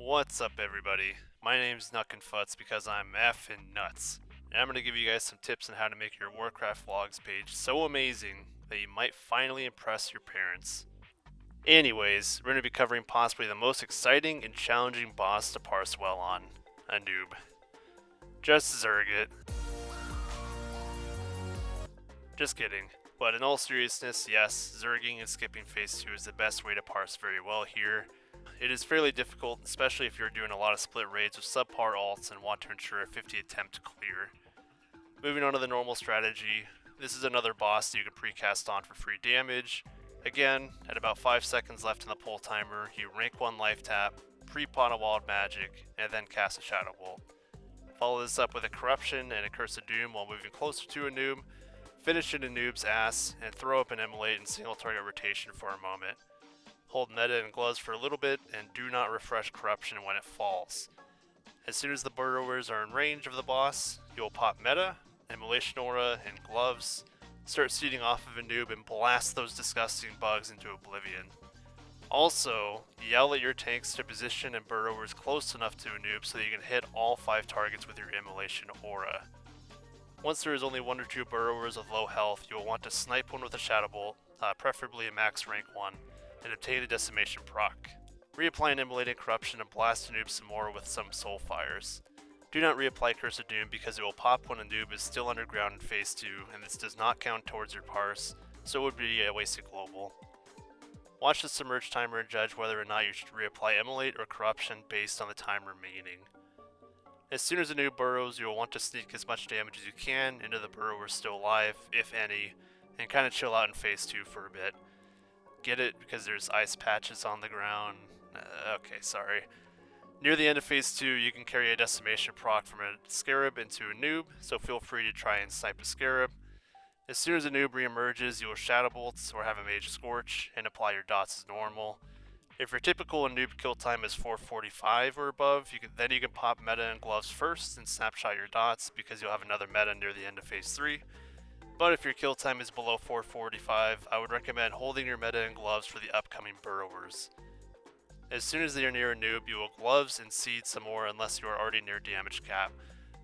What's up, everybody? My name's Nukinfutz because I'm effing nuts. And I'm going to give you guys some tips on how to make your Warcraft logs page so amazing that you might finally impress your parents. Anyways, we're going to be covering possibly the most exciting and challenging boss to parse well on, Anub. Just zerg it. Just kidding. But in all seriousness, yes, zerging and skipping phase 2 is the best way to parse very well here. It is fairly difficult, especially if you're doing a lot of split raids with subpar alts and want to ensure a 50 attempt clear. Moving on to the normal strategy, this is another boss that you can precast on for free damage. Again, at about 5 seconds left in the pull timer, you rank 1 life tap, pre-pot a wild magic, and then cast a Shadow Bolt. Follow this up with a Corruption and a Curse of Doom while moving closer to Anub, finish in Anub's ass, and throw up an Immolate in single target rotation for a moment. Hold meta and gloves for a little bit, and do not refresh Corruption when it falls. As soon as the Burrowers are in range of the boss, you will pop meta, Immolation Aura, and gloves, start seeding off of Anub and blast those disgusting bugs into oblivion. Also, yell at your tanks to position and Burrowers close enough to Anub so that you can hit all 5 targets with your Immolation Aura. Once there is only 1 or 2 Burrowers with low health, you will want to snipe one with a Shadow Bolt, preferably a max rank 1, and obtain a Decimation proc. Reapply an Immolating Corruption and blast Anub some more with some Soul Fires. Do not reapply Curse of Doom because it will pop when Anub is still underground in phase 2, and this does not count towards your parse, so it would be a wasted global. Watch the submerge timer and judge whether or not you should reapply Immolate or Corruption based on the time remaining. As soon as Anub burrows, you will want to sneak as much damage as you can into the Burrowers still alive, if any, and kind of chill out in phase 2 for a bit. Get it because there's ice patches on the ground. Okay, sorry. Near the end of phase 2, you can carry a Decimation proc from a Scarab into Anub, so feel free to try and snipe a Scarab. As soon as Anub re-emerges, you will Shadow Bolts or have a Mage Scorch and apply your dots as normal. If your typical Anub kill time is 4:45 or above, you can pop meta and gloves first and snapshot your dots because you'll have another meta near the end of phase 3. But if your kill time is below 4:45, I would recommend holding your meta and gloves for the upcoming Burrowers. As soon as they are near Anub, you will gloves and seed some more unless you are already near damage cap.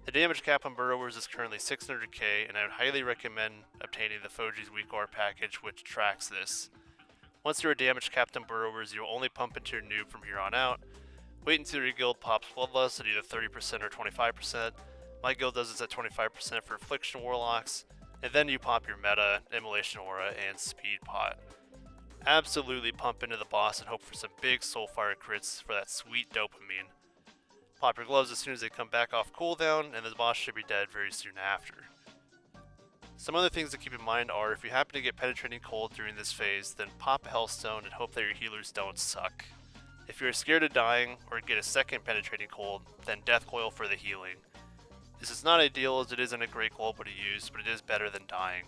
The damage cap on Burrowers is currently 600k, and I would highly recommend obtaining the Foji's Weak Ore package, which tracks this. Once you are damage capped on Burrowers, you will only pump into your Anub from here on out. Wait until your guild pops Bloodlust at either 30% or 25%. My guild does this at 25% for Affliction Warlocks, and then you pop your meta, Immolation Aura, and Speed Pot. Absolutely pump into the boss and hope for some big Soulfire crits for that sweet dopamine. Pop your gloves as soon as they come back off cooldown, and the boss should be dead very soon after. Some other things to keep in mind are, if you happen to get Penetrating Cold during this phase, then pop a Hellstone and hope that your healers don't suck. If you're scared of dying, or get a second Penetrating Cold, then Death Coil for the healing. This is not ideal as it isn't a great global to use, but it is better than dying.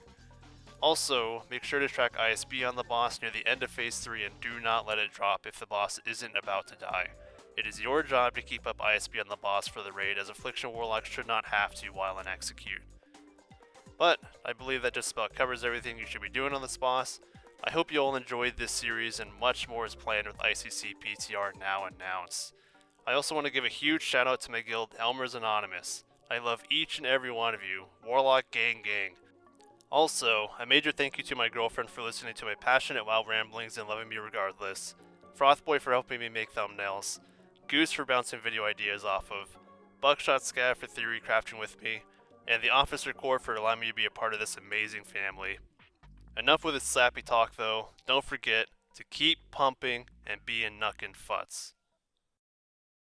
Also, make sure to track ISB on the boss near the end of phase 3 and do not let it drop if the boss isn't about to die. It is your job to keep up ISB on the boss for the raid, as Affliction Warlock should not have to while in execute. But I believe that just about covers everything you should be doing on this boss. I hope you all enjoyed this series, and much more is planned with ICC PTR now announced. I also want to give a huge shout out to my guild, Elmers Anonymous. I love each and every one of you. Warlock gang gang. Also, a major thank you to my girlfriend for listening to my passionate WoW ramblings and loving me regardless. Frothboy for helping me make thumbnails. Goose for bouncing video ideas off of. Buckshot Scav for theory crafting with me. And the Officer Corps for allowing me to be a part of this amazing family. Enough with this sappy talk though. Don't forget to keep pumping and be in Nukinfutz.